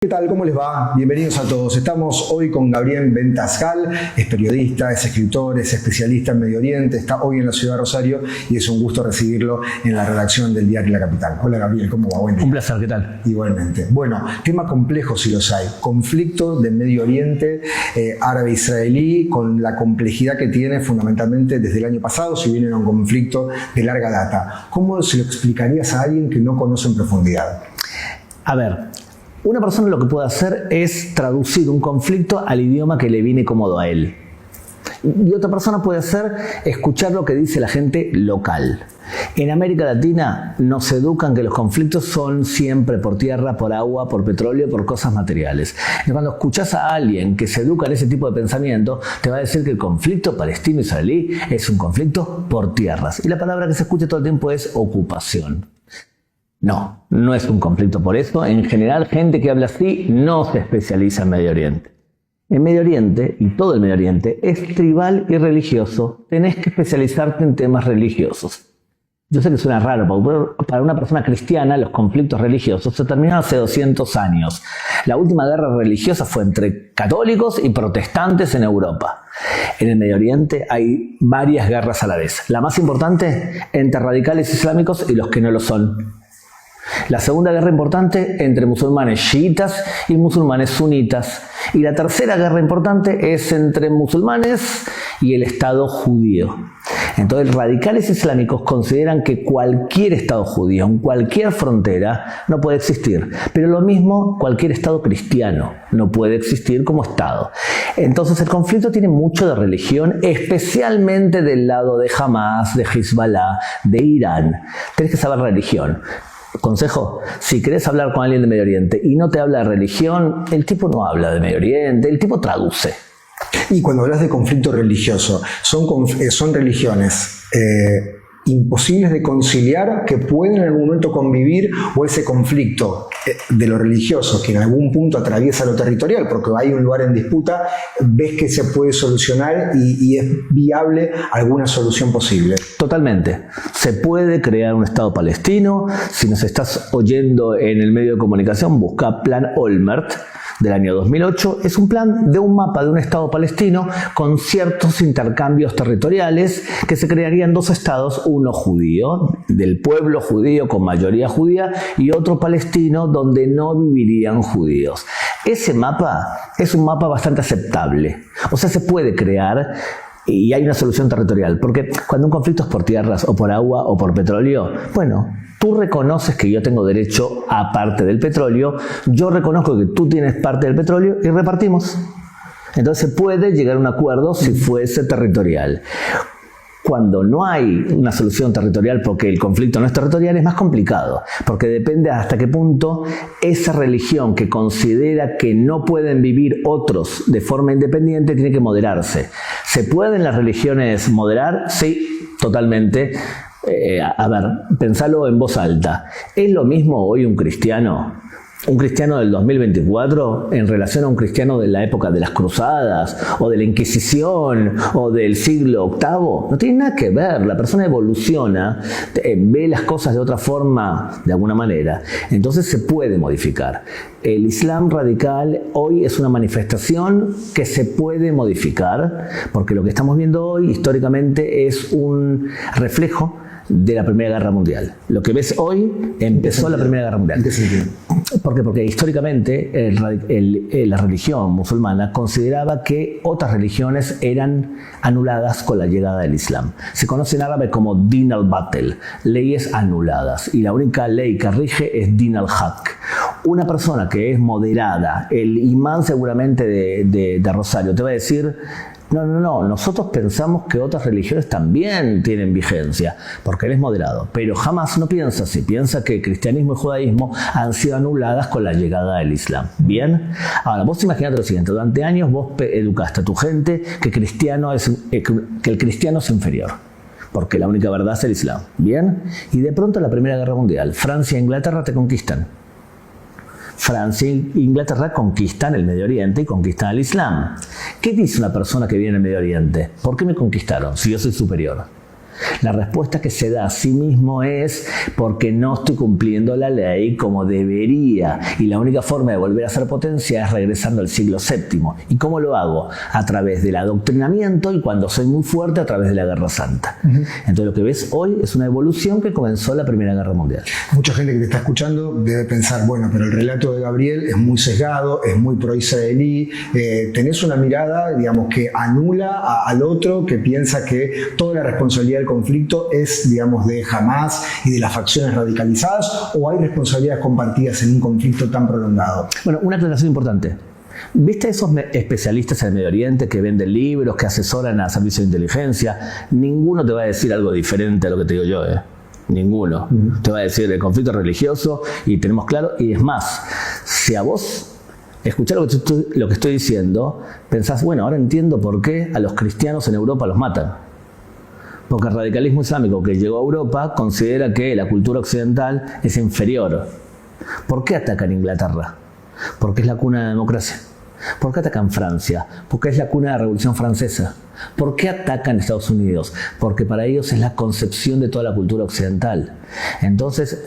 ¿Qué tal? ¿Cómo les va? Bienvenidos a todos. Estamos hoy con Gabriel Bentascal, es periodista, es escritor, es especialista en Medio Oriente, está hoy en la ciudad de Rosario y es un gusto recibirlo en la redacción del diario La Capital. Hola Gabriel, ¿cómo va? Buen día. Un placer, ¿qué tal? Igualmente. Bueno, tema complejo si los hay. Conflicto de Medio Oriente árabe-israelí con la complejidad que tiene fundamentalmente desde el año pasado, si bien era un conflicto de larga data. ¿Cómo se lo explicarías a alguien que no conoce en profundidad? A ver, una persona lo que puede hacer es traducir un conflicto al idioma que le viene cómodo a él. Y otra persona puede hacer escuchar lo que dice la gente local. En América Latina nos educan que los conflictos son siempre por tierra, por agua, por petróleo, por cosas materiales. Y cuando escuchas a alguien que se educa en ese tipo de pensamiento, te va a decir que el conflicto palestino-israelí es un conflicto por tierras. Y la palabra que se escucha todo el tiempo es ocupación. No, no es un conflicto por eso. En general, gente que habla así no se especializa en Medio Oriente. En Medio Oriente, y todo el Medio Oriente, es tribal y religioso. Tenés que especializarte en temas religiosos. Yo sé que suena raro, pero para una persona cristiana los conflictos religiosos se terminaron hace 200 años. La última guerra religiosa fue entre católicos y protestantes en Europa. En el Medio Oriente hay varias guerras a la vez. La más importante entre radicales islámicos y los que no lo son. La segunda guerra importante entre musulmanes chiitas y musulmanes sunitas. Y la tercera guerra importante es entre musulmanes y el Estado judío. Entonces, radicales islámicos consideran que cualquier Estado judío, en cualquier frontera, no puede existir. Pero lo mismo, cualquier Estado cristiano no puede existir como Estado. Entonces, el conflicto tiene mucho de religión, especialmente del lado de Hamas, de Hezbollah, de Irán. Tenés que saber religión. Consejo, si querés hablar con alguien de Medio Oriente y no te habla de religión, el tipo no habla de Medio Oriente, el tipo traduce. Y cuando hablas de conflicto religioso, son religiones imposibles de conciliar, que pueden en algún momento convivir, o ese conflicto de lo religioso que en algún punto atraviesa lo territorial porque hay un lugar en disputa, ves que se puede solucionar y es viable alguna solución posible. Totalmente. Se puede crear un Estado palestino. Si nos estás oyendo en el medio de comunicación, busca Plan Olmert del año 2008. Es un plan de un mapa de un Estado palestino con ciertos intercambios territoriales que se crearían dos estados, uno judío, del pueblo judío con mayoría judía, y otro palestino donde no vivirían judíos. Ese mapa es un mapa bastante aceptable. O sea, se puede crear y hay una solución territorial, porque cuando un conflicto es por tierras o por agua o por petróleo, bueno, tú reconoces que yo tengo derecho a parte del petróleo, yo reconozco que tú tienes parte del petróleo y repartimos. Entonces se puede llegar a un acuerdo si fuese territorial. Cuando no hay una solución territorial porque el conflicto no es territorial, es más complicado, porque depende hasta qué punto esa religión que considera que no pueden vivir otros de forma independiente tiene que moderarse. ¿Se pueden las religiones moderar? Sí, totalmente. A ver, pensalo en voz alta. ¿Es lo mismo hoy un cristiano del 2024 en relación a un cristiano de la época de las cruzadas o de la Inquisición o del siglo VIII? No tiene nada que ver. La persona evoluciona, ve las cosas de otra forma, de alguna manera. Entonces se puede modificar. El Islam radical hoy es una manifestación que se puede modificar, porque lo que estamos viendo hoy históricamente es un reflejo de la Primera Guerra Mundial. Lo que ves hoy empezó la Primera Guerra Mundial. ¿Por qué? Porque históricamente la religión musulmana consideraba que otras religiones eran anuladas con la llegada del Islam. Se conoce en árabe como din al-batel, leyes anuladas, y la única ley que rige es din al-haq. Una persona que es moderada, el imán seguramente de Rosario, te va a decir: no, nosotros pensamos que otras religiones también tienen vigencia, porque él es moderado. Pero jamás no piensa así, piensa que cristianismo y judaísmo han sido anuladas con la llegada del Islam. ¿Bien? Ahora, vos imaginate lo siguiente: durante años vos educaste a tu gente que el cristiano es inferior, porque la única verdad es el Islam. ¿Bien? Y de pronto en la Primera Guerra Mundial, Francia e Inglaterra te conquistan. Francia e Inglaterra conquistan el Medio Oriente y conquistan el Islam. ¿Qué dice una persona que viene del Medio Oriente? ¿Por qué me conquistaron si yo soy superior? La respuesta que se da a sí mismo es porque no estoy cumpliendo la ley como debería, y la única forma de volver a ser potencia es regresando al siglo VII. ¿Y cómo lo hago? A través del adoctrinamiento, y cuando soy muy fuerte, a través de la Guerra Santa. Entonces lo que ves hoy es una evolución que comenzó la Primera Guerra Mundial. Mucha gente que te está escuchando debe pensar, bueno, pero el relato de Gabriel es muy sesgado, es muy pro-israelí, tenés una mirada, digamos, que anula al otro, que piensa que toda la responsabilidad del conflicto es, digamos, de Hamás y de las facciones radicalizadas, o hay responsabilidades compartidas en un conflicto tan prolongado. Bueno, una aclaración importante. ¿Viste esos especialistas en el Medio Oriente que venden libros, que asesoran a servicios de inteligencia? Ninguno te va a decir algo diferente a lo que te digo yo, Ninguno. Te va a decir el conflicto religioso, y tenemos claro, y es más, si a vos escuchás lo que estoy diciendo, pensás, bueno, ahora entiendo por qué a los cristianos en Europa los matan. Porque el radicalismo islámico que llegó a Europa considera que la cultura occidental es inferior. ¿Por qué atacan Inglaterra? Porque es la cuna de la democracia. ¿Por qué atacan Francia? Porque es la cuna de la Revolución Francesa. ¿Por qué atacan Estados Unidos? Porque para ellos es la concepción de toda la cultura occidental. Entonces,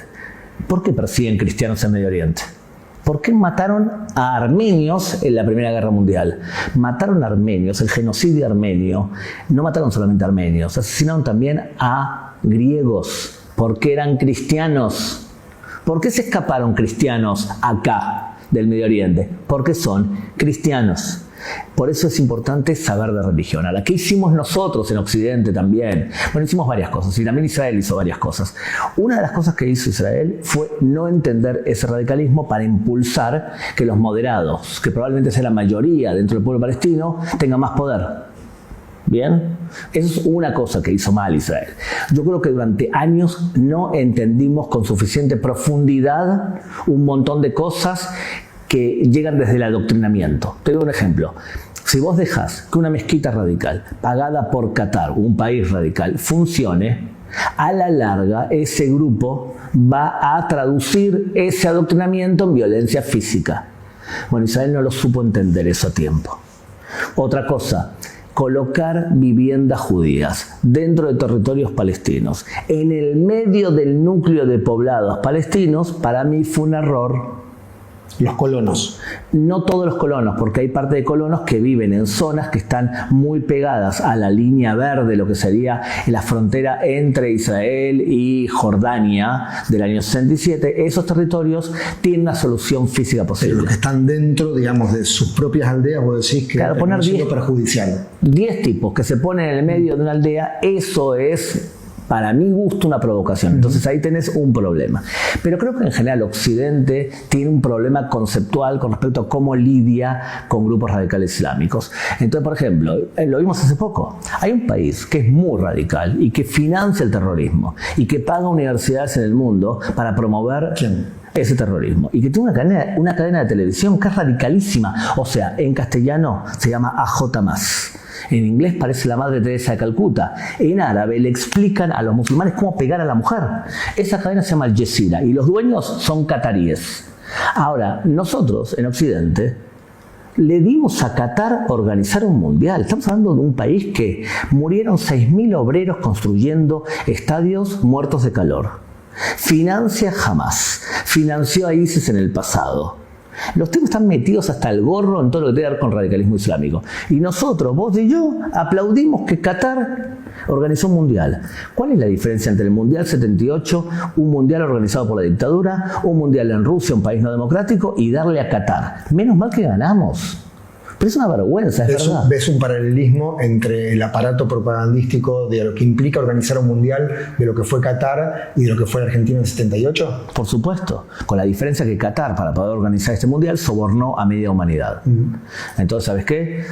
¿por qué persiguen cristianos en Medio Oriente? ¿Por qué mataron a armenios en la Primera Guerra Mundial? Mataron a armenios, el genocidio armenio. No mataron solamente a armenios, asesinaron también a griegos, porque eran cristianos. ¿Por qué se escaparon cristianos acá del Medio Oriente? Porque son cristianos. Por eso es importante saber de religión. Ahora, ¿qué hicimos nosotros en Occidente también? Bueno, hicimos varias cosas, y también Israel hizo varias cosas. Una de las cosas que hizo Israel fue no entender ese radicalismo para impulsar que los moderados, que probablemente sea la mayoría dentro del pueblo palestino, tengan más poder. ¿Bien? Eso es una cosa que hizo mal Israel. Yo creo que durante años no entendimos con suficiente profundidad un montón de cosas que llegan desde el adoctrinamiento. Te doy un ejemplo. Si vos dejás que una mezquita radical, pagada por Qatar, un país radical, funcione, a la larga ese grupo va a traducir ese adoctrinamiento en violencia física. Bueno, Israel no lo supo entender eso a tiempo. Otra cosa, colocar viviendas judías dentro de territorios palestinos, en el medio del núcleo de poblados palestinos, para mí fue un error. Los colonos. No todos los colonos, porque hay parte de colonos que viven en zonas que están muy pegadas a la línea verde, lo que sería la frontera entre Israel y Jordania del año 67. Esos territorios tienen una solución física posible. Pero los que están dentro, digamos, de sus propias aldeas, vos decís que claro, poner 10 perjudicial. 10 tipos que se ponen en el medio de una aldea, eso es, para mi gusto, una provocación. Entonces ahí tenés un problema. Pero creo que en general Occidente tiene un problema conceptual con respecto a cómo lidia con grupos radicales islámicos. Entonces, por ejemplo, lo vimos hace poco. Hay un país que es muy radical y que financia el terrorismo y que paga universidades en el mundo para promover ese terrorismo, y que tiene una cadena de televisión que es radicalísima. O sea, en castellano se llama AJ+. En inglés parece la Madre Teresa de Calcuta. En árabe le explican a los musulmanes cómo pegar a la mujer. Esa cadena se llama Al Jazeera y los dueños son cataríes. Ahora, nosotros en Occidente le dimos a Qatar organizar un mundial. Estamos hablando de un país que murieron 6.000 obreros construyendo estadios muertos de calor. Financia Hamás. Financió a ISIS en el pasado. Los tipos están metidos hasta el gorro en todo lo que tiene que ver con radicalismo islámico. Y nosotros, vos y yo, aplaudimos que Qatar organizó un mundial. ¿Cuál es la diferencia entre el Mundial 78, un mundial organizado por la dictadura, un mundial en Rusia, un país no democrático, y darle a Qatar? Menos mal que ganamos. Pero es una vergüenza, es verdad. ¿Ves un paralelismo entre el aparato propagandístico de lo que implica organizar un mundial, de lo que fue Qatar y de lo que fue Argentina en el 78? Por supuesto, con la diferencia que Qatar, para poder organizar este mundial, sobornó a media humanidad. Entonces, ¿sabes qué?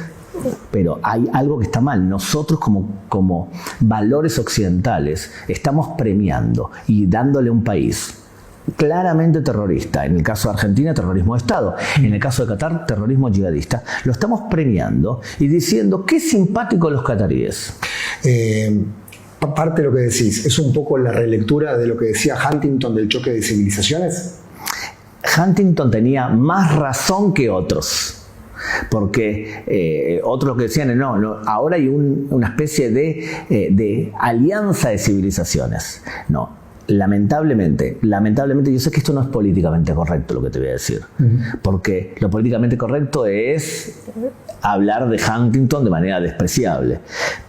Pero hay algo que está mal. Nosotros como valores occidentales estamos premiando y dándole a un país claramente terrorista, en el caso de Argentina, terrorismo de Estado, en el caso de Qatar, terrorismo yihadista, lo estamos premiando y diciendo qué simpáticos los cataríes. Parte de lo que decís, ¿es un poco la relectura de lo que decía Huntington del choque de civilizaciones? Huntington tenía más razón que otros. Porque otros lo que decían es no, ahora hay una especie de alianza de civilizaciones. No. Lamentablemente, yo sé que esto no es políticamente correcto lo que te voy a decir, porque lo políticamente correcto es hablar de Huntington de manera despreciable,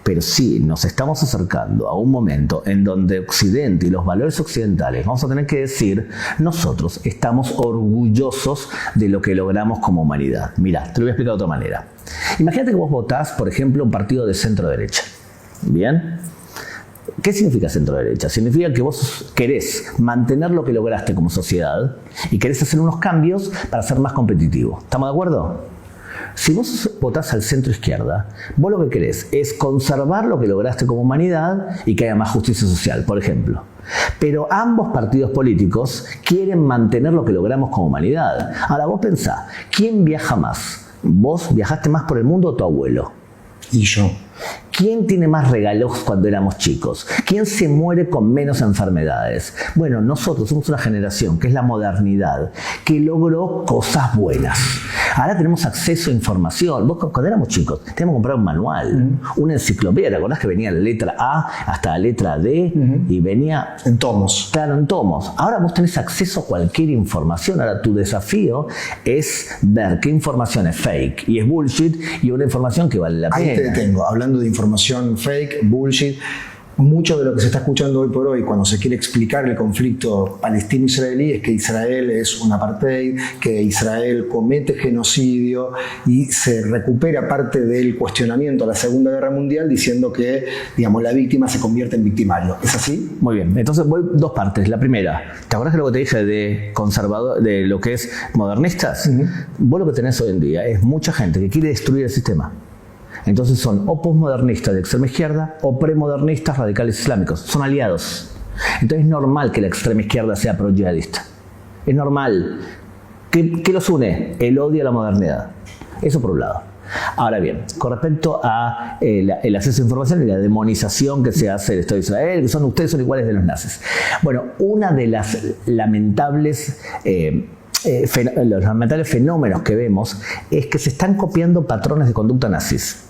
pero sí nos estamos acercando a un momento en donde Occidente y los valores occidentales vamos a tener que decir, nosotros estamos orgullosos de lo que logramos como humanidad. Mira, te lo voy a explicar de otra manera. Imagínate que vos votás, por ejemplo, un partido de centro derecha, ¿bien? ¿Qué significa centro derecha? Significa que vos querés mantener lo que lograste como sociedad y querés hacer unos cambios para ser más competitivo. ¿Estamos de acuerdo? Si vos votás al centro izquierda, vos lo que querés es conservar lo que lograste como humanidad y que haya más justicia social, por ejemplo. Pero ambos partidos políticos quieren mantener lo que logramos como humanidad. Ahora vos pensá, ¿quién viaja más? ¿Vos viajaste más por el mundo o tu abuelo? Y yo. ¿Quién tiene más regalos cuando éramos chicos? ¿Quién se muere con menos enfermedades? Bueno, nosotros somos una generación, que es la modernidad, que logró cosas buenas. Ahora tenemos acceso a información. Vos cuando éramos chicos teníamos que comprar un manual, una enciclopedia. ¿Te acordás que venía la letra A hasta la letra D y venía en tomos? Claro, en tomos. Ahora vos tenés acceso a cualquier información. Ahora tu desafío es ver qué información es fake y es bullshit y una información que vale la pena. Ahí te detengo, hablando de información fake, bullshit. Mucho de lo que se está escuchando hoy por hoy cuando se quiere explicar el conflicto palestino-israelí es que Israel es un apartheid, que Israel comete genocidio y se recupera parte del cuestionamiento a la Segunda Guerra Mundial diciendo que, digamos, la víctima se convierte en victimario. ¿Es así? Muy bien, entonces voy dos partes. La primera, ¿te acuerdas que lo que te dije de conservador, de lo que es modernistas? Vos lo que tenés hoy en día es mucha gente que quiere destruir el sistema. Entonces son o postmodernistas de extrema izquierda o premodernistas radicales islámicos. Son aliados. Entonces es normal que la extrema izquierda sea pro-yihadista. Es normal. ¿Qué los une? El odio a la modernidad. Eso por un lado. Ahora bien, con respecto a el acceso a información y la demonización que se hace del Estado de Israel, que ustedes son iguales de los nazis. Bueno, una de las lamentables... los lamentables fenómenos que vemos es que se están copiando patrones de conducta nazis.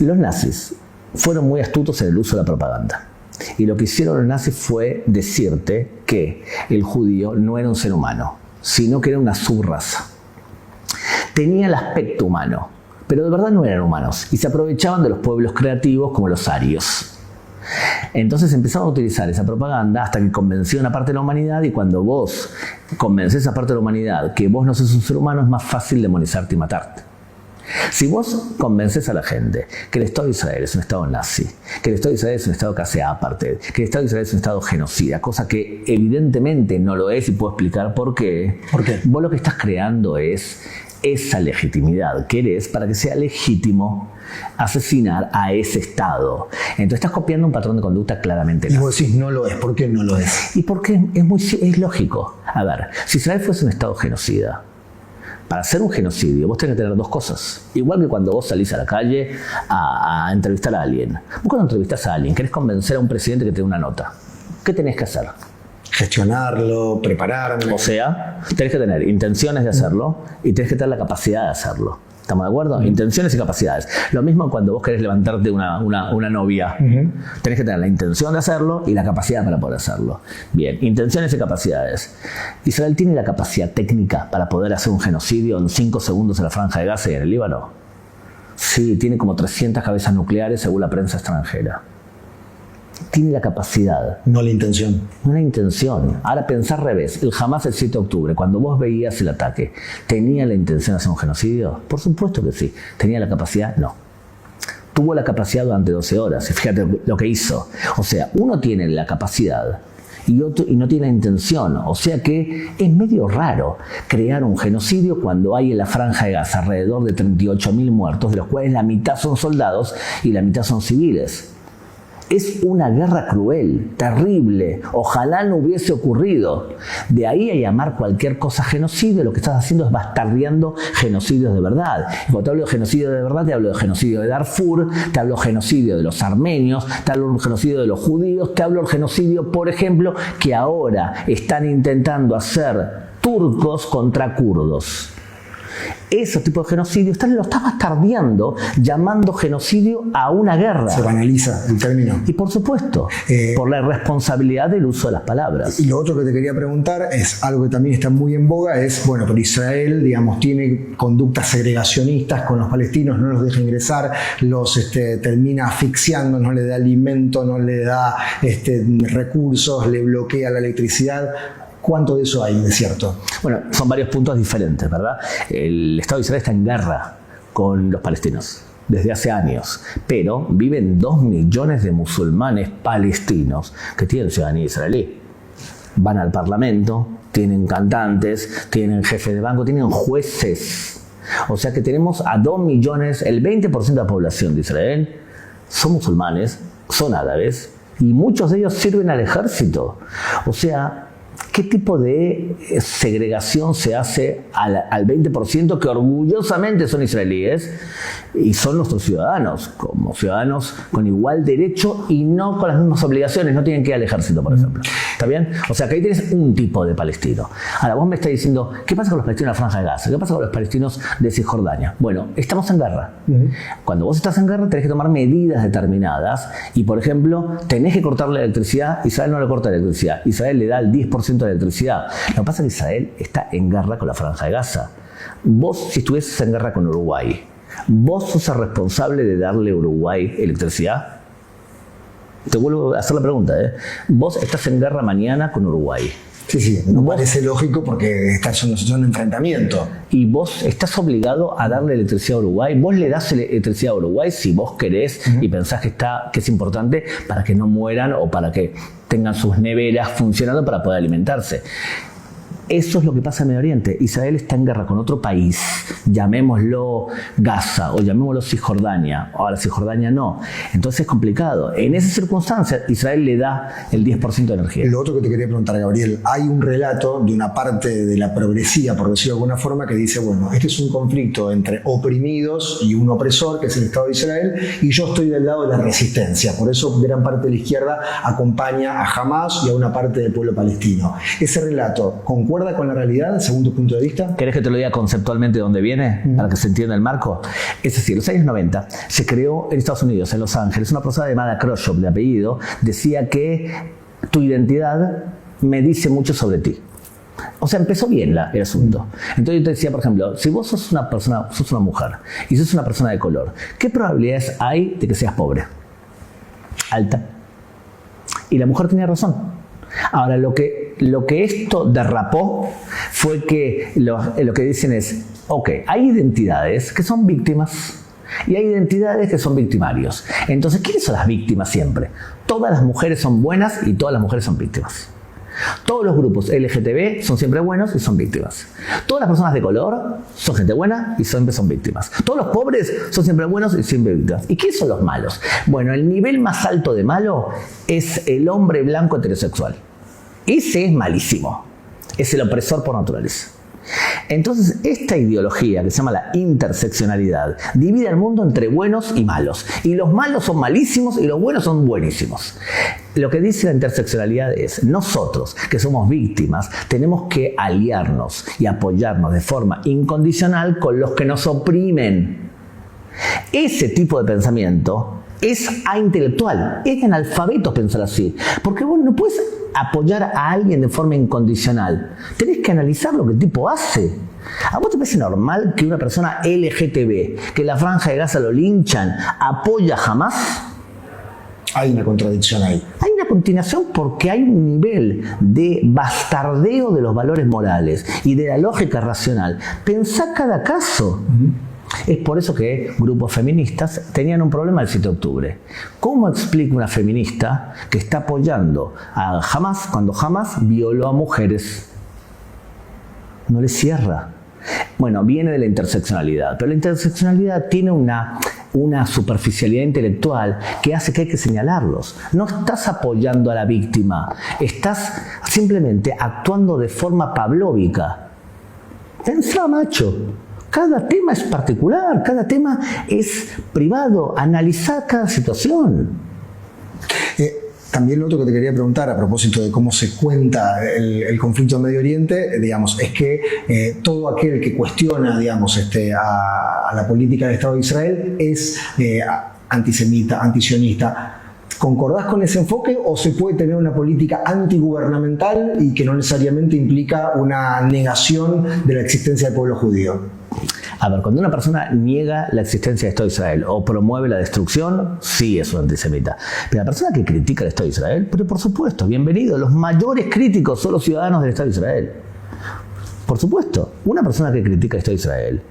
Los nazis fueron muy astutos en el uso de la propaganda. Y lo que hicieron los nazis fue decirte que el judío no era un ser humano, sino que era una subraza. Tenía el aspecto humano, pero de verdad no eran humanos. Y se aprovechaban de los pueblos creativos como los arios. Entonces empezaron a utilizar esa propaganda hasta que convenció a una parte de la humanidad, y cuando vos convences a esa parte de la humanidad que vos no sos un ser humano, es más fácil demonizarte y matarte. Si vos convences a la gente que el Estado de Israel es un Estado nazi, que el Estado de Israel es un Estado que hace apartheid, que el Estado de Israel es un Estado genocida, cosa que evidentemente no lo es, y puedo explicar por qué. ¿Por qué? Vos lo que estás creando es esa legitimidad que eres para que sea legítimo asesinar a ese Estado. Entonces estás copiando un patrón de conducta claramente nazi. Y vos decís, no lo es. ¿Por qué no lo es? Y porque es lógico. A ver, si Israel fuese un Estado genocida, para hacer un genocidio vos tenés que tener dos cosas. Igual que cuando vos salís a la calle a entrevistar a alguien. Vos cuando entrevistás a alguien, querés convencer a un presidente que te dé una nota. ¿Qué tenés que hacer? Gestionarlo, prepararme. O sea, tenés que tener intenciones de hacerlo y tenés que tener la capacidad de hacerlo. ¿Estamos de acuerdo? Intenciones y capacidades. Lo mismo cuando vos querés levantarte una novia. Tenés que tener la intención de hacerlo y la capacidad para poder hacerlo. Bien, intenciones y capacidades. Israel tiene la capacidad técnica para poder hacer un genocidio en 5 segundos en la Franja de Gaza y en el Líbano. Sí, tiene como 300 cabezas nucleares según la prensa extranjera. Tiene la capacidad. No la intención. No la intención. Ahora pensá al revés. El Hamas el 7 de octubre, cuando vos veías el ataque, ¿tenía la intención de hacer un genocidio? Por supuesto que sí. ¿Tenía la capacidad? No. Tuvo la capacidad durante 12 horas. Y fíjate lo que hizo. O sea, uno tiene la capacidad y otro y no tiene la intención. O sea que es medio raro crear un genocidio cuando hay en la Franja de Gaza alrededor de 38.000 muertos, de los cuales la mitad son soldados y la mitad son civiles. Es una guerra cruel, terrible. Ojalá no hubiese ocurrido. De ahí a llamar cualquier cosa genocidio, lo que estás haciendo es bastardeando genocidios de verdad. Y cuando te hablo de genocidio de verdad, te hablo de genocidio de Darfur, te hablo de genocidio de los armenios, te hablo de genocidio de los judíos, te hablo del genocidio, por ejemplo, que ahora están intentando hacer turcos contra kurdos. Ese tipo de genocidio lo está bastardeando, llamando genocidio a una guerra. Se banaliza el término. Y por supuesto, por la irresponsabilidad del uso de las palabras. Y lo otro que te quería preguntar es algo que también está muy en boga, es, bueno, pero Israel, digamos, tiene conductas segregacionistas con los palestinos, no los deja ingresar, los termina asfixiando, no le da alimento, no le da recursos, le bloquea la electricidad. ¿Cuánto de eso hay de cierto? Bueno, son varios puntos diferentes, ¿verdad? El Estado de Israel está en guerra con los palestinos desde hace años, pero viven 2 millones de musulmanes palestinos que tienen ciudadanía israelí. Van al parlamento, tienen cantantes, tienen jefes de banco, tienen jueces. O sea que tenemos a 2 millones, el 20% de la población de Israel son musulmanes, son árabes, y muchos de ellos sirven al ejército. O sea, ¿qué tipo de segregación se hace al 20% que orgullosamente son israelíes y son nuestros ciudadanos, como ciudadanos con igual derecho y no con las mismas obligaciones? No tienen que ir al ejército, por ejemplo. ¿Está bien? O sea, que ahí tienes un tipo de palestino. Ahora, vos me estás diciendo, ¿qué pasa con los palestinos de la Franja de Gaza? ¿Qué pasa con los palestinos de Cisjordania? Bueno, estamos en guerra. Cuando vos estás en guerra, tenés que tomar medidas determinadas y, por ejemplo, tenés que cortar la electricidad. Israel no le corta la electricidad. Israel le da el 10% de electricidad. Lo que pasa es que Israel está en guerra con la Franja de Gaza. Vos, si estuvieses en guerra con Uruguay, ¿vos sos el responsable de darle a Uruguay electricidad? Te vuelvo a hacer la pregunta, ¿eh? Vos estás en guerra mañana con Uruguay. Sí, no parece lógico porque estás en una situación de enfrentamiento. Y vos estás obligado a darle electricidad a Uruguay. Vos le das electricidad a Uruguay si vos querés y pensás que es importante para que no mueran o para que tengan sus neveras funcionando para poder alimentarse. Eso es lo que pasa en Medio Oriente. Israel está en guerra con otro país, llamémoslo Gaza o llamémoslo Cisjordania. Ahora Cisjordania no. Entonces es complicado. En esas circunstancias Israel le da el 10% de energía. Lo otro que te quería preguntar, Gabriel, hay un relato de una parte de la progresía, por decirlo de alguna forma, que dice, bueno, este es un conflicto entre oprimidos y un opresor, que es el Estado de Israel, y yo estoy del lado de la resistencia. Por eso gran parte de la izquierda acompaña a Hamás y a una parte del pueblo palestino. Ese relato concuerda con la realidad, según tu punto de vista. ¿Querés que te lo diga conceptualmente de dónde viene? Para que se entienda el marco. Es decir, en los años 90 se creó en Estados Unidos, en Los Ángeles, una persona llamada Khrushchev, de apellido, decía que tu identidad me dice mucho sobre ti. O sea, empezó bien el asunto. Entonces yo te decía, por ejemplo, si vos sos una persona, sos una mujer y sos una persona de color, ¿qué probabilidades hay de que seas pobre? Alta. Y la mujer tenía razón. Ahora, lo que esto derrapó fue que lo que dicen es, ok, hay identidades que son víctimas y hay identidades que son victimarios. Entonces, ¿quiénes son las víctimas siempre? Todas las mujeres son buenas y todas las mujeres son víctimas. Todos los grupos LGTB son siempre buenos y son víctimas. Todas las personas de color son gente buena y siempre son víctimas. Todos los pobres son siempre buenos y siempre víctimas. ¿Y quiénes son los malos? Bueno, el nivel más alto de malo es el hombre blanco heterosexual. Ese es malísimo. Es el opresor por naturaleza. Entonces, esta ideología que se llama la interseccionalidad divide al mundo entre buenos y malos. Y los malos son malísimos y los buenos son buenísimos. Lo que dice la interseccionalidad es, nosotros que somos víctimas tenemos que aliarnos y apoyarnos de forma incondicional con los que nos oprimen. Ese tipo de pensamiento es intelectual, es de analfabetos pensar así. Porque vos no puedes apoyar a alguien de forma incondicional. Tenés que analizar lo que el tipo hace. ¿A vos te parece normal que una persona LGTB, que en la Franja de Gaza lo linchan, apoya jamás? Hay una contradicción ahí. Hay una continuación porque hay un nivel de bastardeo de los valores morales y de la lógica racional. Pensá cada caso. Es por eso que grupos feministas tenían un problema el 7 de octubre. ¿Cómo explica una feminista que está apoyando a Hamás cuando Hamás violó a mujeres? No le cierra. Bueno, viene de la interseccionalidad, pero la interseccionalidad tiene una superficialidad intelectual que hace que hay que señalarlos. No estás apoyando a la víctima, estás simplemente actuando de forma pavlóvica. Pensá, macho. Cada tema es particular, cada tema es privado. Analizá cada situación. También lo otro que te quería preguntar a propósito de cómo se cuenta el conflicto en Medio Oriente, digamos, es que todo aquel que cuestiona, digamos, a la política del Estado de Israel es antisemita, antisionista. ¿Concordás con ese enfoque o se puede tener una política antigubernamental y que no necesariamente implica una negación de la existencia del pueblo judío? A ver, cuando una persona niega la existencia del Estado de Israel o promueve la destrucción, sí es un antisemita. Pero la persona que critica el Estado de Israel, pero por supuesto, bienvenido, los mayores críticos son los ciudadanos del Estado de Israel. Por supuesto, una persona que critica el Estado de Israel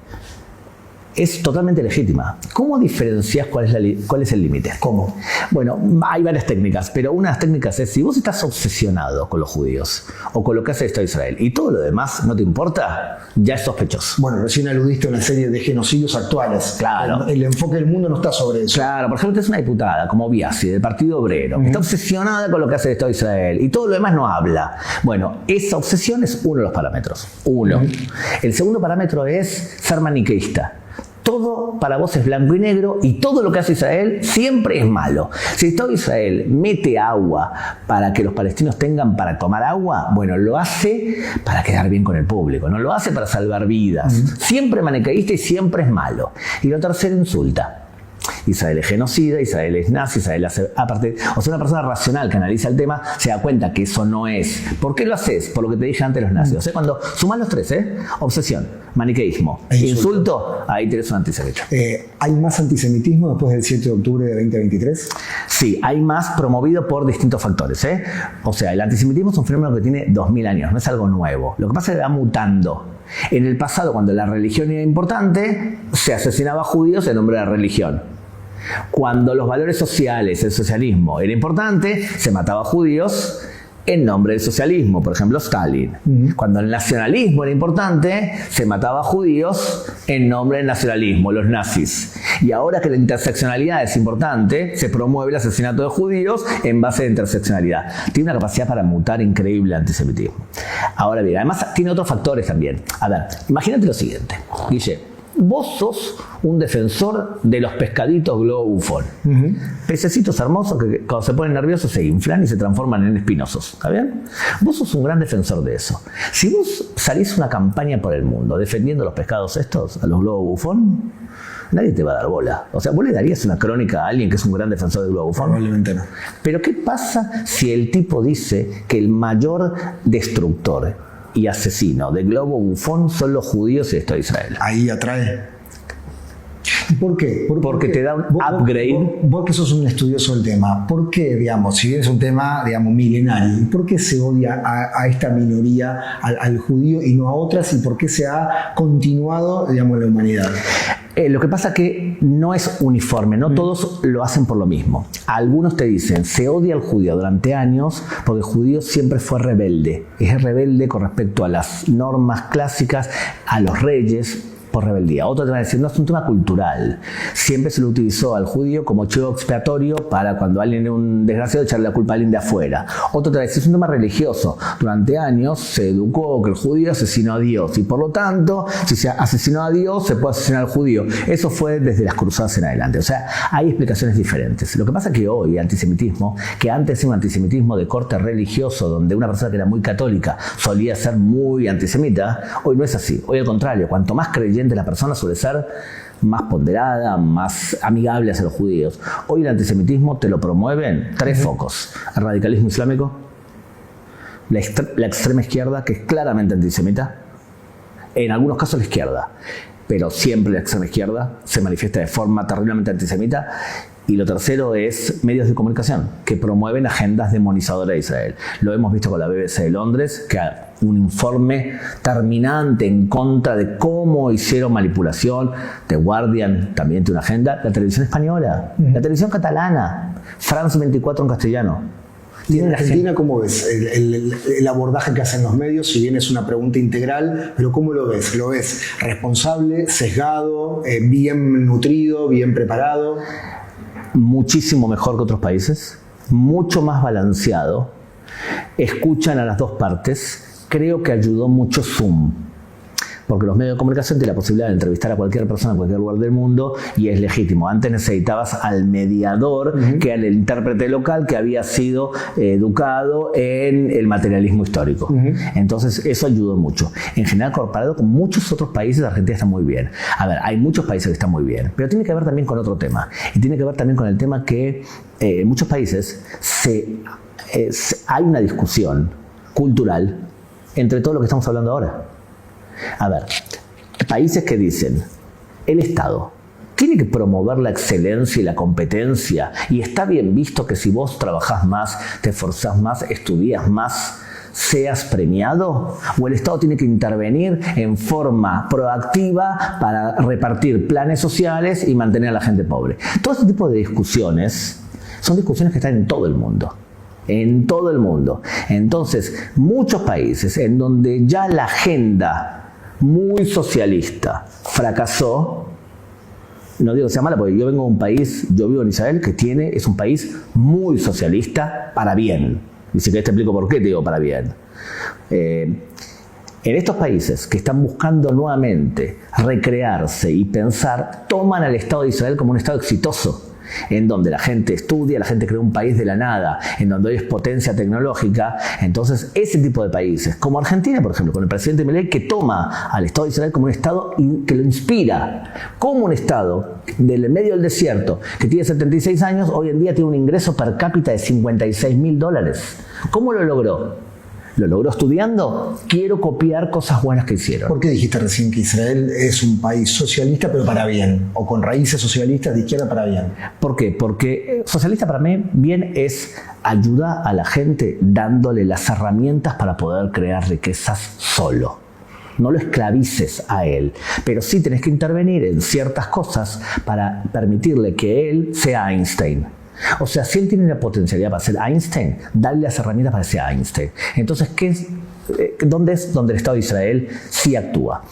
es totalmente legítima. ¿Cómo diferencias cuál es el límite? ¿Cómo? Bueno, hay varias técnicas, pero una de las técnicas es, si vos estás obsesionado con los judíos o con lo que hace el Estado de Israel y todo lo demás no te importa, ya es sospechoso. Bueno, recién aludiste a una serie de genocidios actuales. Claro. El enfoque del mundo no está sobre eso. Claro, por ejemplo, es una diputada como Biasi, del Partido Obrero, que está obsesionada con lo que hace el Estado de Israel y todo lo demás no habla. Bueno, esa obsesión es uno de los parámetros. Uno. El segundo parámetro es ser maniqueísta. Todo para vos es blanco y negro y todo lo que hace Israel siempre es malo. Si el Estado de Israel mete agua para que los palestinos tengan para tomar agua, bueno, lo hace para quedar bien con el público, no lo hace para salvar vidas. Siempre maniqueísta y siempre es malo. Y lo tercero, insulta. Israel es genocida, Israel es nazi, Israel hace aparte. O sea, una persona racional que analiza el tema se da cuenta que eso no es. ¿Por qué lo haces? Por lo que te dije antes, los nazis. O sea, cuando sumas los tres, obsesión, maniqueísmo, insulto, ahí tenés un antisemita. ¿Hay más antisemitismo después del 7 de octubre de 2023? Sí, hay más, promovido por distintos factores. O sea, el antisemitismo es un fenómeno que tiene 2000 años, no es algo nuevo. Lo que pasa es que va mutando. En el pasado, cuando la religión era importante, se asesinaba a judíos en nombre de la religión. Cuando los valores sociales, el socialismo, era importante, se mataba a judíos en nombre del socialismo, por ejemplo Stalin. Cuando el nacionalismo era importante, se mataba a judíos en nombre del nacionalismo, los nazis. Y ahora que la interseccionalidad es importante, se promueve el asesinato de judíos en base de interseccionalidad. Tiene una capacidad para mutar increíble el antisemitismo. Ahora bien, además tiene otros factores también. A ver, imagínate lo siguiente, Guille. Vos sos un defensor de los pescaditos globo bufón. Pececitos hermosos que cuando se ponen nerviosos se inflan y se transforman en espinosos. ¿Está bien? Vos sos un gran defensor de eso. Si vos salís una campaña por el mundo defendiendo los pescados estos, a los globo bufón, nadie te va a dar bola. O sea, ¿vos le darías una crónica a alguien que es un gran defensor del globo bufón? Probablemente no. Pero ¿qué pasa si el tipo dice que el mayor destructor y asesino de globo bufón son los judíos y el Estado de Israel? Ahí atrae. ¿Por qué? Porque te da un upgrade. Vos que sos un estudioso del tema, ¿por qué, digamos, si bien es un tema, digamos, milenario, por qué se odia a esta minoría, al judío y no a otras, y por qué se ha continuado, digamos, en la humanidad? Lo que pasa es que no es uniforme, no todos lo hacen por lo mismo. Algunos te dicen, se odia al judío durante años porque el judío siempre fue rebelde. Es rebelde con respecto a las normas clásicas, a los reyes, por rebeldía. Otro te va a decir, no, es un tema cultural. Siempre se lo utilizó al judío como chivo expiatorio para cuando alguien es un desgraciado echarle la culpa a alguien de afuera. Otro te va a decir, es un tema religioso. Durante años se educó que el judío asesinó a Dios y por lo tanto, si se asesinó a Dios, se puede asesinar al judío. Eso fue desde las cruzadas en adelante. O sea, hay explicaciones diferentes. Lo que pasa es que hoy el antisemitismo, que antes era un antisemitismo de corte religioso, donde una persona que era muy católica solía ser muy antisemita, hoy no es así. Hoy al contrario, cuanto más creyente la persona suele ser, más ponderada, más amigable hacia los judíos. Hoy el antisemitismo te lo promueven tres focos: el radicalismo islámico, la extrema izquierda, que es claramente antisemita, en algunos casos la izquierda, pero siempre la extrema izquierda se manifiesta de forma terriblemente antisemita. Y lo tercero es medios de comunicación que promueven agendas demonizadoras de Israel. Lo hemos visto con la BBC de Londres, que un informe terminante en contra de cómo hicieron manipulación. The Guardian también tiene una agenda. La televisión española, la televisión catalana, France 24 en castellano. ¿Y en Argentina cómo ves el abordaje que hacen los medios? Si bien es una pregunta integral, pero ¿cómo lo ves? ¿Lo ves responsable, sesgado, bien nutrido, bien preparado? Muchísimo mejor que otros países, mucho más balanceado, escuchan a las dos partes. Creo que ayudó mucho Zoom. Porque los medios de comunicación tienen la posibilidad de entrevistar a cualquier persona en cualquier lugar del mundo y es legítimo. Antes necesitabas al mediador, que era el intérprete local que había sido educado en el materialismo histórico. Entonces eso ayudó mucho. En general, comparado con muchos otros países, Argentina está muy bien. A ver, hay muchos países que están muy bien, pero tiene que ver también con otro tema. Y tiene que ver también con el tema que en muchos países hay una discusión cultural entre todo lo que estamos hablando ahora. A ver, países que dicen, el Estado tiene que promover la excelencia y la competencia, y está bien visto que si vos trabajás más, te esforzás más, estudias más, seas premiado, o el Estado tiene que intervenir en forma proactiva para repartir planes sociales y mantener a la gente pobre. Todo este tipo de discusiones son discusiones que están en todo el mundo. En todo el mundo. Entonces, muchos países en donde ya la agenda muy socialista fracasó, no digo que sea mala, porque yo vengo de un país, yo vivo en Israel, que es un país muy socialista para bien. Y si querés te explico por qué te digo para bien. En estos países que están buscando nuevamente recrearse y pensar, toman al Estado de Israel como un Estado exitoso, en donde la gente estudia, la gente crea un país de la nada, en donde hoy es potencia tecnológica. Entonces, ese tipo de países, como Argentina, por ejemplo, con el presidente Milei, que toma al Estado de Israel como un Estado que lo inspira, como un Estado del medio del desierto, que tiene 76 años, hoy en día tiene un ingreso per cápita de $56.000. ¿Cómo lo logró? ¿Lo logró estudiando? Quiero copiar cosas buenas que hicieron. ¿Por qué dijiste recién que Israel es un país socialista pero para bien? O con raíces socialistas de izquierda para bien. ¿Por qué? Porque socialista para mí bien es ayuda a la gente dándole las herramientas para poder crear riquezas solo. No lo esclavices a él, pero sí tenés que intervenir en ciertas cosas para permitirle que él sea Einstein. O sea, si él tiene la potencialidad para ser Einstein, dale las herramientas para que sea Einstein. Entonces, ¿dónde es donde el Estado de Israel sí actúa?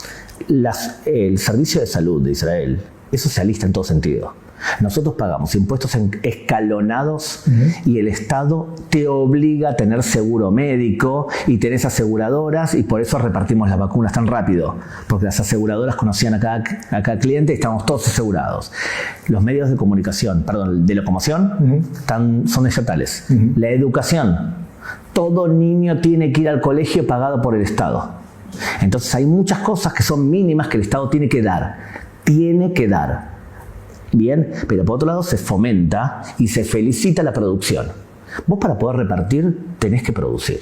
El servicio de salud de Israel es socialista en todo sentido. Nosotros pagamos impuestos escalonados y el Estado te obliga a tener seguro médico y tenés aseguradoras, y por eso repartimos las vacunas tan rápido, porque las aseguradoras conocían a cada cliente y estábamos todos asegurados. Los medios de comunicación, de locomoción, son estatales. La educación, todo niño tiene que ir al colegio pagado por el Estado. Entonces hay muchas cosas que son mínimas que el Estado tiene que dar. Bien, pero por otro lado se fomenta y se felicita la producción. Vos para poder repartir tenés que producir.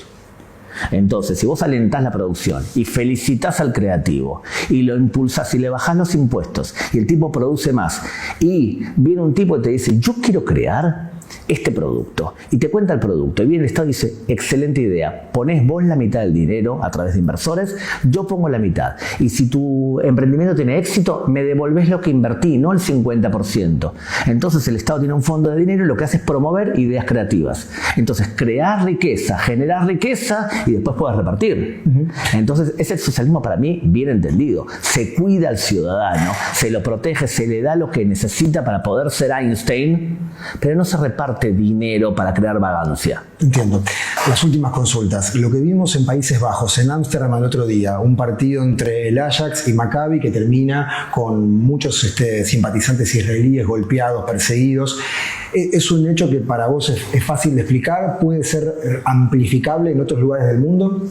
Entonces, si vos alentás la producción y felicitas al creativo y lo impulsás y le bajás los impuestos y el tipo produce más, y viene un tipo y te dice, yo quiero crear este producto, y te cuenta el producto, y viene el Estado y dice, excelente idea, ponés vos la mitad del dinero a través de inversores, yo pongo la mitad, y si tu emprendimiento tiene éxito, me devolvés lo que invertí, no el 50%. Entonces el Estado tiene un fondo de dinero y lo que hace es promover ideas creativas. Entonces creás riqueza, generás riqueza y después puedes repartir. Entonces es el socialismo para mí bien entendido. Se cuida al ciudadano, se lo protege, se le da lo que necesita para poder ser Einstein, pero no se reparte dinero para crear vagancia. Entiendo. Las últimas consultas. Lo que vimos en Países Bajos, en Ámsterdam el otro día, un partido entre el Ajax y Maccabi que termina con muchos simpatizantes israelíes golpeados, perseguidos. ¿Es un hecho que para vos es fácil de explicar? ¿Puede ser amplificable en otros lugares del mundo?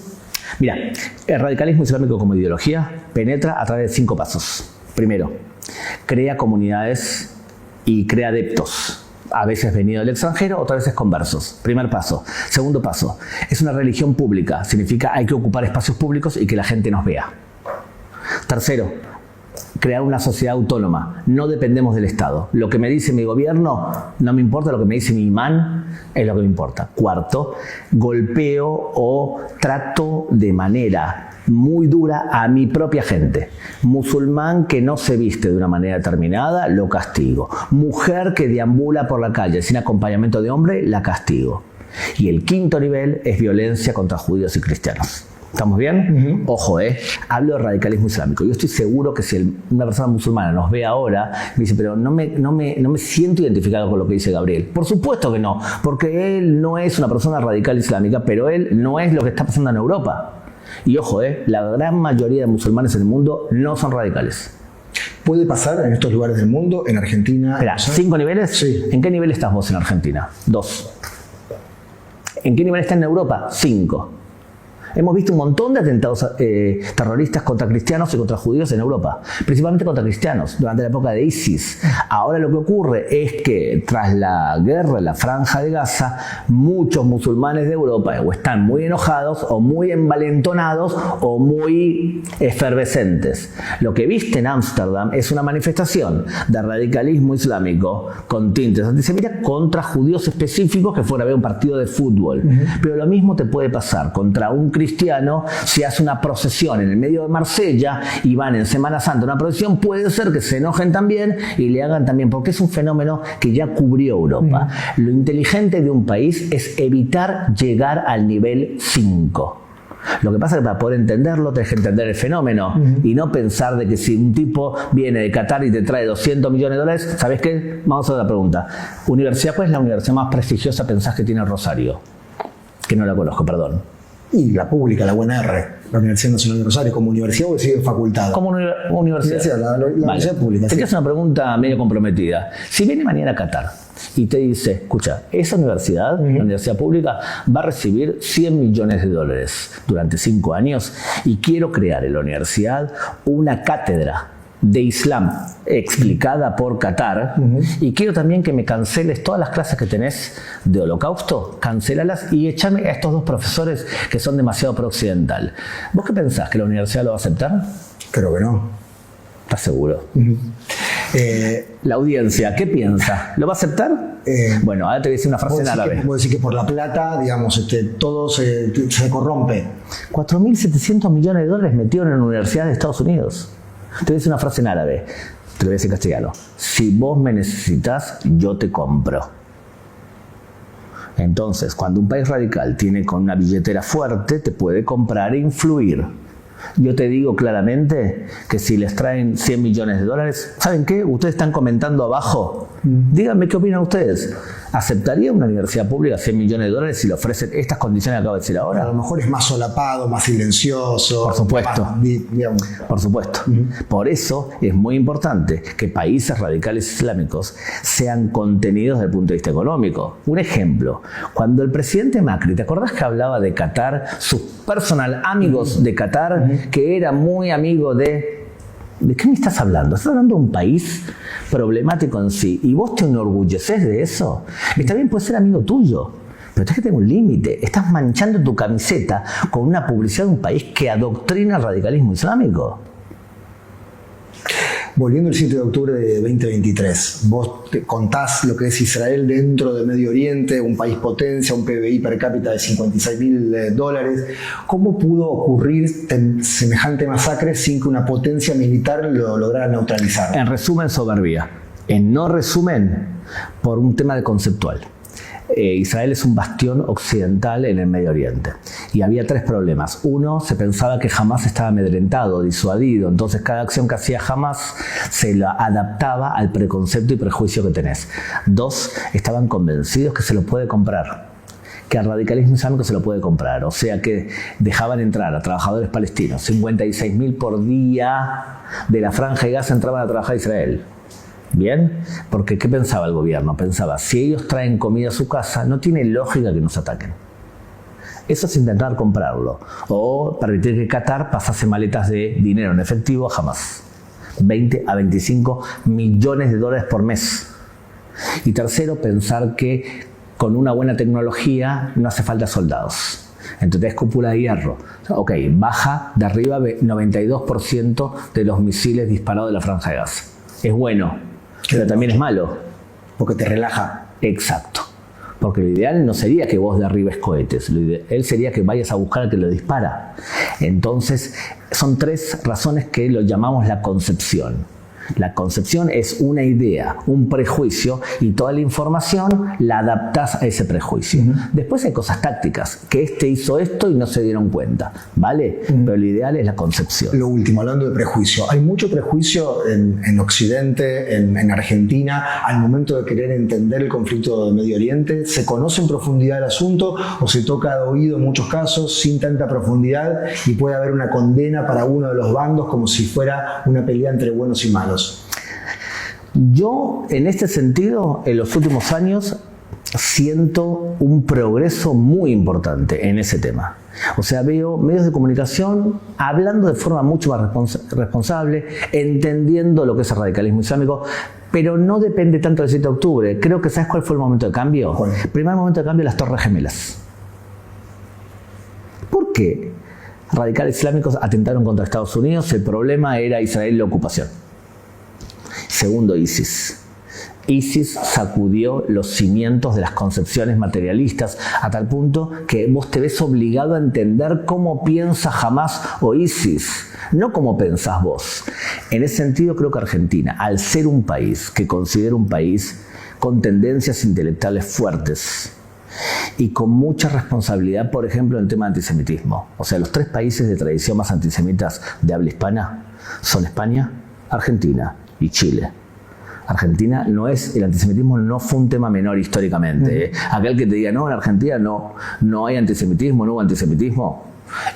Mira, el radicalismo islámico como ideología penetra a través de 5 pasos. Primero, crea comunidades y crea adeptos. A veces venido del extranjero, otras veces conversos. Primer paso. Segundo paso, es una religión pública. Significa hay que ocupar espacios públicos y que la gente nos vea. Tercero, crear una sociedad autónoma. No dependemos del Estado. Lo que me dice mi gobierno no me importa, lo que me dice mi imán es lo que me importa. Cuarto, golpeo o trato de manera muy dura a mi propia gente. Musulmán que no se viste de una manera determinada, lo castigo. Mujer que deambula por la calle sin acompañamiento de hombre, la castigo. Y el quinto nivel es violencia contra judíos y cristianos. ¿Estamos bien? Ojo, hablo de radicalismo islámico. Yo estoy seguro que si una persona musulmana nos ve ahora, me dice, pero no me siento identificado con lo que dice Gabriel. Por supuesto que no, porque él no es una persona radical islámica, pero él no es lo que está pasando en Europa. Y ojo, la gran mayoría de musulmanes en el mundo no son radicales. ¿Puede pasar en estos lugares del mundo, en Argentina? Espera, 5 niveles. Sí. ¿En qué nivel estás vos en Argentina? 2. ¿En qué nivel está en Europa? 5. Hemos visto un montón de atentados terroristas contra cristianos y contra judíos en Europa, principalmente contra cristianos, durante la época de ISIS. Ahora lo que ocurre es que tras la guerra en la Franja de Gaza, muchos musulmanes de Europa o están muy enojados, o muy envalentonados, o muy efervescentes. Lo que viste en Ámsterdam es una manifestación de radicalismo islámico con tintes antisemitas contra judíos específicos que fueron a ver un partido de fútbol. Pero lo mismo te puede pasar contra un cristiano si hace una procesión en el medio de Marsella y van en Semana Santa a una procesión. Puede ser que se enojen también y le hagan también, porque es un fenómeno que ya cubrió Europa. Lo inteligente de un país es evitar llegar al nivel 5. Lo que pasa es que para poder entenderlo tenés que entender el fenómeno y no pensar de que si un tipo viene de Qatar y te trae 200 millones de dólares, ¿sabés qué? Vamos a hacer la pregunta. ¿Cuál es la universidad más prestigiosa pensás que tiene Rosario? Que no la conozco, perdón. Y la pública, la UNR, la Universidad Nacional de Rosario, como universidad o sigue facultad. Como universidad. La universidad pública. Te quiero hacer una pregunta medio comprometida. Si viene mañana a Qatar y te dice, escucha, esa universidad, la universidad pública, va a recibir 100 millones de dólares durante 5 años y quiero crear en la universidad una cátedra de Islam explicada por Qatar y quiero también que me canceles todas las clases que tenés de Holocausto, cancélalas y échame a estos 2 profesores que son demasiado pro-occidental. ¿Vos qué pensás? ¿Que la universidad lo va a aceptar? Creo que no. ¿Estás seguro? La audiencia, ¿qué piensa? ¿Lo va a aceptar? Bueno, ahora te voy a decir una frase en árabe. Puedo decir que por la plata, digamos, todo se corrompe. 4.700 millones de dólares metieron en la Universidad de Estados Unidos. Te voy a decir una frase en árabe, te lo voy a decir en castellano. Si vos me necesitas, yo te compro. Entonces, cuando un país radical tiene con una billetera fuerte, te puede comprar e influir. Yo te digo claramente que si les traen 100 millones de dólares, ¿saben qué? Ustedes están comentando abajo. Díganme qué opinan ustedes. ¿Aceptaría una universidad pública 100 millones de dólares si le ofrecen estas condiciones que acabo de decir ahora? A lo mejor es más solapado, más silencioso. Por supuesto. Por supuesto. Por eso es muy importante que países radicales islámicos sean contenidos desde el punto de vista económico. Un ejemplo, cuando el presidente Macri, ¿te acordás que hablaba de Qatar? Sus personal amigos de Qatar, que era muy amigo de... ¿De qué me estás hablando? Estás hablando de un país problemático en sí. ¿Y vos te enorgulleces de eso? Está bien, puede ser amigo tuyo, pero tenés que tener un límite. Estás manchando tu camiseta con una publicidad de un país que adoctrina el radicalismo islámico. Volviendo al 7 de octubre de 2023, vos te contás lo que es Israel dentro de Medio Oriente, un país potencia, un PBI per cápita de $56.000. ¿Cómo pudo ocurrir semejante masacre sin que una potencia militar lo lograra neutralizar? En resumen, soberbia. En no resumen, por un tema de conceptual. Israel es un bastión occidental en el Medio Oriente y había 3 problemas. 1, se pensaba que Hamás estaba amedrentado, disuadido, entonces cada acción que hacía Hamás se la adaptaba al preconcepto y prejuicio que tenés. 2, estaban convencidos que se lo puede comprar, que al radicalismo islámico se lo puede comprar, o sea que dejaban entrar a trabajadores palestinos, 56.000 por día de la Franja de Gaza entraban a trabajar a Israel. Bien, porque ¿qué pensaba el gobierno? Pensaba, si ellos traen comida a su casa, no tiene lógica que nos ataquen. Eso es intentar comprarlo. O permitir que Qatar pasase maletas de dinero en efectivo a Hamás. 20 a 25 millones de dólares por mes. Y tercero, pensar que con una buena tecnología no hace falta soldados. Entonces es cúpula de hierro. Ok, baja de arriba 92% de los misiles disparados de la Franja de Gaza. Es bueno. Pero también es malo. Porque te relaja. Exacto. Porque lo ideal no sería que vos derribes cohetes. Lo ideal sería que vayas a buscar al que lo dispara. Entonces, son 3 razones que lo llamamos la concepción. La concepción es una idea, un prejuicio, y toda la información la adaptás a ese prejuicio. Después hay cosas tácticas, que este hizo esto y no se dieron cuenta, ¿vale? Pero lo ideal es la concepción. Lo último, hablando de prejuicio. Hay mucho prejuicio en Occidente, en Argentina, al momento de querer entender el conflicto de Medio Oriente. ¿Se conoce en profundidad el asunto o se toca de oído en muchos casos sin tanta profundidad y puede haber una condena para uno de los bandos como si fuera una pelea entre buenos y malos? Yo, en este sentido, en los últimos años siento un progreso muy importante en ese tema. O sea, veo medios de comunicación hablando de forma mucho más responsable, entendiendo lo que es el radicalismo islámico, pero no depende tanto del 7 de octubre. Creo que ¿sabes cuál fue el momento de cambio? ¿Cuál? El primer momento de cambio, las Torres Gemelas. ¿Por qué radicales islámicos atentaron contra Estados Unidos? El problema era Israel y la ocupación. Segundo, ISIS. ISIS sacudió los cimientos de las concepciones materialistas a tal punto que vos te ves obligado a entender cómo piensa Hamás o ISIS, no cómo pensás vos. En ese sentido creo que Argentina, al ser un país que considero un país con tendencias intelectuales fuertes y con mucha responsabilidad, por ejemplo, en el tema de antisemitismo. O sea, los 3 países de tradición más antisemitas de habla hispana son España, Argentina y Chile. Argentina el antisemitismo no fue un tema menor históricamente. Aquel que te diga, no, en Argentina no hay antisemitismo, no hubo antisemitismo.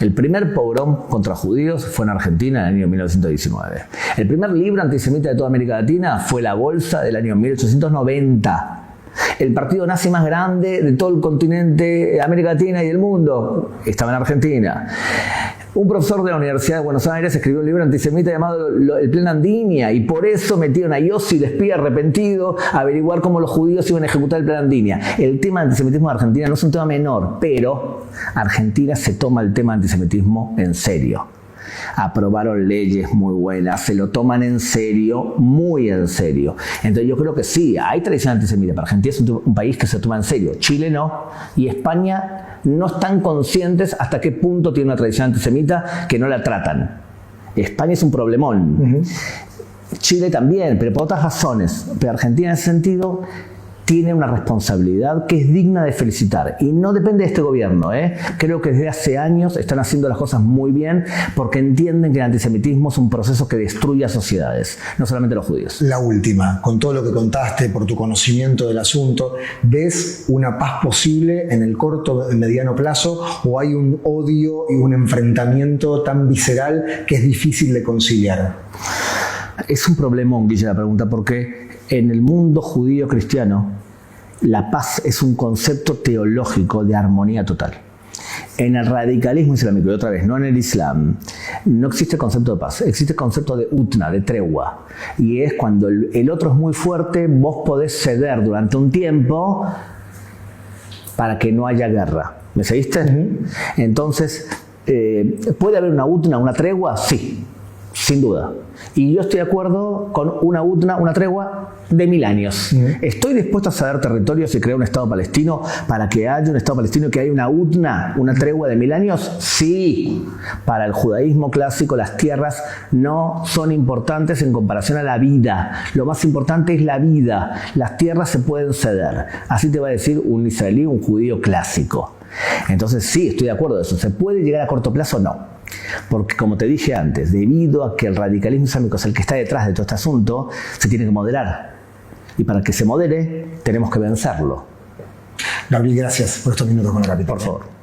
El primer pogrom contra judíos fue en Argentina en el año 1919. El primer libro antisemita de toda América Latina fue La Bolsa del año 1890. El partido nazi más grande de todo el continente de América Latina y del mundo estaba en Argentina. Un profesor de la Universidad de Buenos Aires escribió un libro antisemita llamado El Plan Andinia, y por eso metieron a Yossi, espía arrepentido, a averiguar cómo los judíos iban a ejecutar el Plan Andinia. El tema del antisemitismo de Argentina no es un tema menor, pero Argentina se toma el tema del antisemitismo en serio. Aprobaron leyes muy buenas, se lo toman en serio, muy en serio. Entonces yo creo que sí, hay tradición antisemita, pero Argentina es un país que se toma en serio. Chile no, y España no están conscientes hasta qué punto tiene una tradición antisemita que no la tratan. España es un problemón. Chile también, pero por otras razones. Pero Argentina en ese sentido tiene una responsabilidad que es digna de felicitar. Y no depende de este gobierno. Creo que desde hace años están haciendo las cosas muy bien porque entienden que el antisemitismo es un proceso que destruye a sociedades, no solamente a los judíos. La última, con todo lo que contaste, por tu conocimiento del asunto, ¿ves una paz posible en el corto y mediano plazo o hay un odio y un enfrentamiento tan visceral que es difícil de conciliar? Es un problemón, Guille, la pregunta, porque en el mundo judío cristiano la paz es un concepto teológico de armonía total. En el radicalismo islámico, y otra vez, no en el Islam, no existe el concepto de paz, existe el concepto de utna, de tregua. Y es cuando el otro es muy fuerte, vos podés ceder durante un tiempo para que no haya guerra. ¿Me seguiste? Entonces, ¿puede haber una utna, una tregua? Sí, sin duda. Y yo estoy de acuerdo con una utna, una tregua de 1000 años. ¿Estoy dispuesto a ceder territorios y crear un Estado palestino para que haya un Estado palestino, que haya una utna, una tregua de 1000 años? Sí. Para el judaísmo clásico las tierras no son importantes en comparación a la vida. Lo más importante es la vida. Las tierras se pueden ceder. Así te va a decir un israelí, un judío clásico. Entonces sí, estoy de acuerdo de eso. ¿Se puede llegar a corto plazo? No. Porque, como te dije antes, debido a que el radicalismo islámico es el que está detrás de todo este asunto, se tiene que moderar. Y para que se modere, tenemos que vencerlo. Gabriel, gracias por estos minutos con la capital. Por favor.